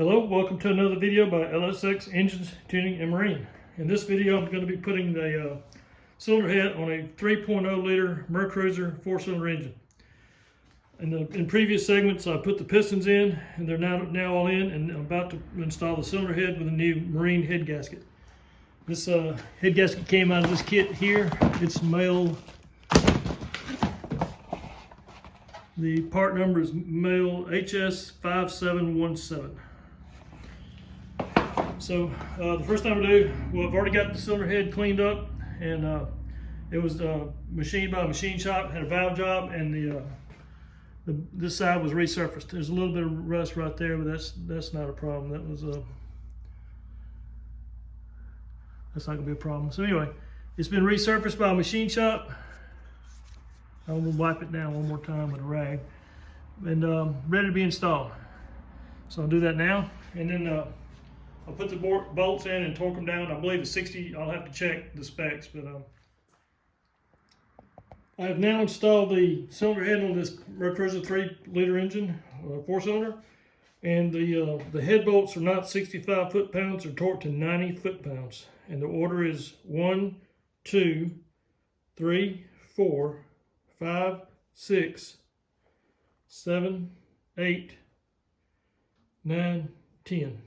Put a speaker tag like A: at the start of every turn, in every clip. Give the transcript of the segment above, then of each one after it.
A: Hello, welcome to another video by LSX Engines, Tuning, and Marine. In this video, I'm going to be putting the cylinder head on a 3.0 liter Mercruiser 4-cylinder engine. In previous segments, I put the pistons in, and they're now all in, and I'm about to install the cylinder head with a new Marine head gasket. This head gasket came out of this kit here. It's male. The part number is male HS5717. So the first thing I'm gonna do, well, I've already got the cylinder head cleaned up, and it was machined by a machine shop, had a valve job, and this side was resurfaced. There's a little bit of rust right there, but that's not a problem. That's not gonna be a problem. So anyway, it's been resurfaced by a machine shop. I'm gonna wipe it down one more time with a rag, and ready to be installed. So I'll do that now, and then I'll put the bolts in and torque them down. I believe it's 60. I'll have to check the specs, but I have now installed the cylinder head on this Mercruiser 3-liter engine, 4-cylinder, and the head bolts are not 65 foot-pounds; they're torqued to 90 foot-pounds, and the order is 1, 2, 3, 4, 5, 6, 7, 8, 9, 10.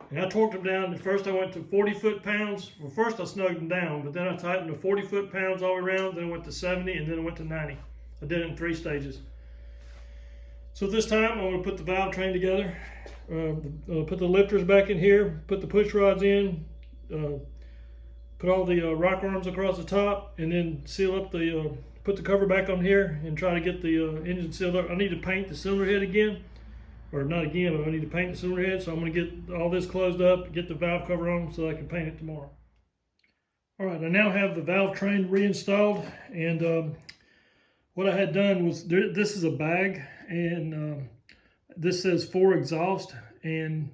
A: And I torqued them down. At first I went to 40 foot-pounds. Well, first I snugged them down, but then I tightened to 40 foot-pounds all the way around, then I went to 70, and then I went to 90. I did it in 3 stages. So this time I'm going to put the valve train together, put the lifters back in here, put the push rods in, put all the rock arms across the top, and then seal up put the cover back on here and try to get the engine sealed up. I need to paint the cylinder head again. Or not again, but I need to paint the cylinder head, so I'm going to get all this closed up, get the valve cover on so I can paint it tomorrow. All right, I now have the valve train reinstalled, and what I had done was, this is a bag, and this says 4 exhaust, and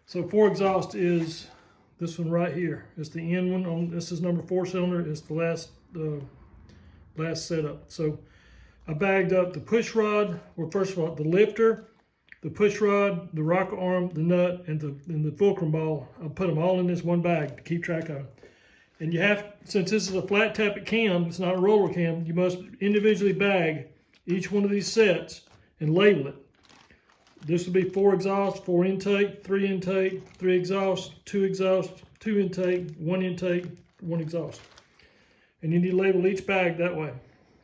A: so 4 exhaust is this one right here. It's the end one. This is number 4 cylinder. It's the last setup. So I bagged up the push rod, or first of all, the lifter, the push rod, the rocker arm, the nut, and the fulcrum ball. I'll put them all in this one bag to keep track of them. And you have, since this is a flat tappet cam, it's not a roller cam, you must individually bag each one of these sets and label it. This will be 4 exhaust, 4 intake, 3 intake, 3 exhaust, 2 exhaust, 2 intake, 1 intake, 1 exhaust. And you need to label each bag that way.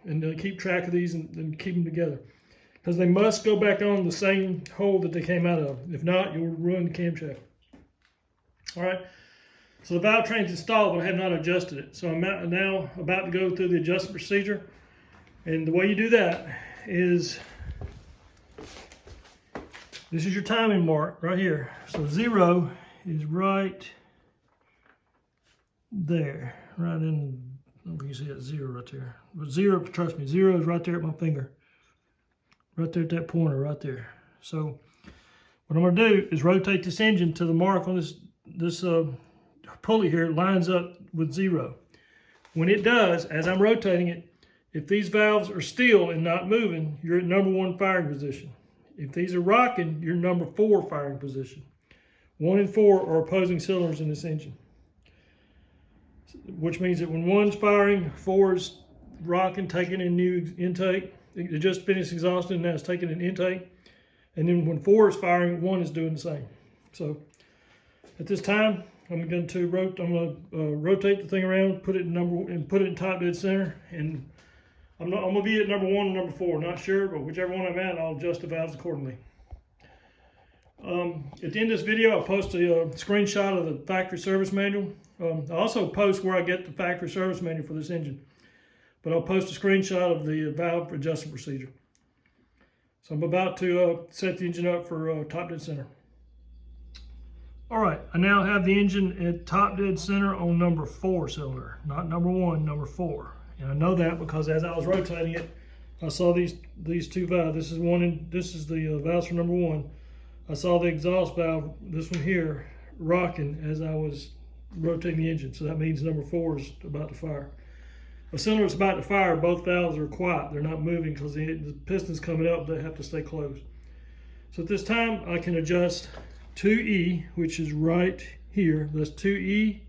A: And keep track of these and keep them together, because they must go back on the same hole that they came out of. If not, you'll ruin the camshaft. All right, so the valve train's installed, but I have not adjusted it. So I'm now about to go through the adjustment procedure. And the way you do that is, this is your timing mark right here. So 0 is right there, right in, I don't know if you see that 0 right there. But 0, trust me, 0 is right there at my finger. Right there at that pointer, right there. So what I'm going to do is rotate this engine to the mark on this pulley here. It lines up with 0. When it does, as I'm rotating it, if these valves are still and not moving, you're at number 1 firing position. If these are rocking, you're number 4 firing position. 1 and 4 are opposing cylinders in this engine, which means that when 1's firing, 4 is rocking, taking in new intake. It just finished exhausting, now it's taking an intake. And then when 4 is firing, 1 is doing the same. So at this time, I'm going to rotate the thing around, put it in top dead center, and I'm going to be at number 1 and number 4. Not sure, but whichever one I'm at, I'll adjust the valves accordingly. At the end of this video, I'll post a screenshot of the factory service manual. I also post where I get the factory service manual for this engine. But I'll post a screenshot of the valve adjustment procedure. So I'm about to set the engine up for top dead center. All right, I now have the engine at top dead center on number 4 cylinder, not number 1, number 4. And I know that because as I was rotating it, I saw these 2 valves. This is the valves for number 1. I saw the exhaust valve, this one here, rocking as I was rotating the engine. So that means number 4 is about to fire. A cylinder is about to fire, both valves are quiet. They're not moving because the piston's coming up, they have to stay closed. So at this time, I can adjust 2E, which is right here. That's 2E,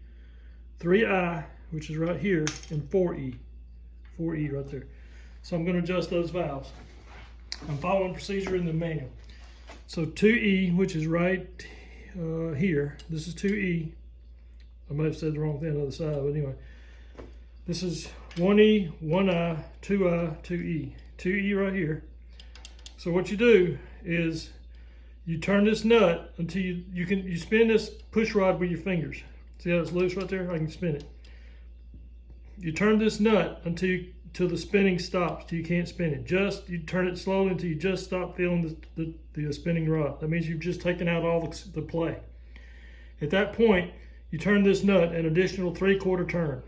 A: 3I, which is right here, and 4E. 4E right there. So I'm going to adjust those valves. I'm following procedure in the manual. So 2E, which is right here. This is 2E. I might have said the wrong thing on the other side, but anyway. This is 1E, 1I, 2I, 2E. 2E right here. So what you do is you turn this nut until you spin this push rod with your fingers. See how it's loose right there? I can spin it. You turn this nut until the spinning stops, till you can't spin it. You turn it slowly until you just stop feeling the spinning rod. That means you've just taken out all the play. At that point, you turn this nut an additional 3/4 turn.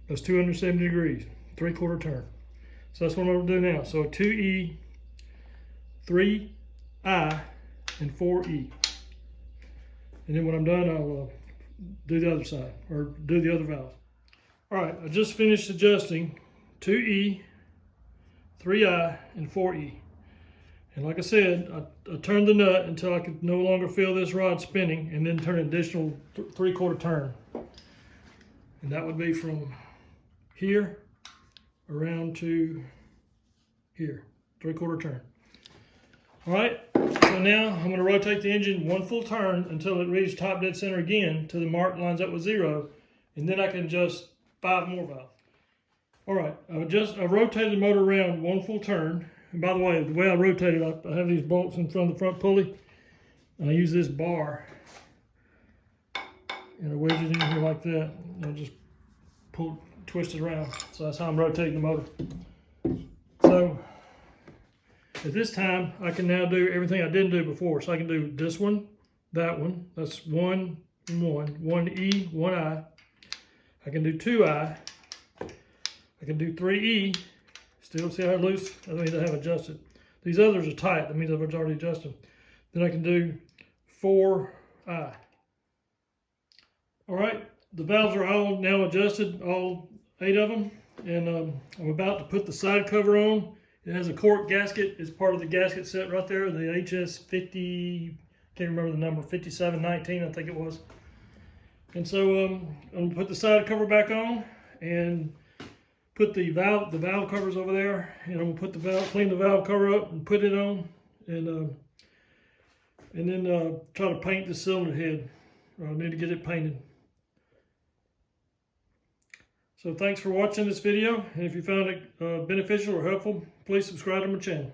A: That's 270 degrees, 3/4 turn. So that's what I'm going to do now. So 2E, 3I, and 4E. And then when I'm done, I'll do the other side, or do the other valve. All right, I just finished adjusting 2E, 3I, and 4E. And like I said, I turned the nut until I could no longer feel this rod spinning, and then turn an additional 3/4 turn. And that would be from here around to here, 3/4 turn. All right, so now I'm going to rotate the engine 1 full turn until it reaches top dead center again, till the mark lines up with 0, and then I can adjust 5 more valves. All right, I rotated the motor around 1 full turn. And by the way I rotate it, I have these bolts in front of the front pulley, and I use this bar, and I wedge it in here like that, and I just twist it around. So that's how I'm rotating the motor. So at this time, I can now do everything I didn't do before. So I can do this one, that one. That's 1 and 1. 1E, 1I. I can do 2I. I can do 3E. Still see how loose? That means I have adjusted. These others are tight. That means I've already adjusted them. Then I can do 4I. All right, the valves are all now adjusted, all 8 of them. And I'm about to put the side cover on. It has a cork gasket. It's part of the gasket set right there, the HS50, can't remember the number, 5719 I think it was. And so I'm going to put the side cover back on and put the valve covers over there, and I'm going to clean the valve cover up and put it on, and then try to paint the cylinder head. I need to get it painted. So thanks for watching this video, and if you found it beneficial or helpful, please subscribe to my channel.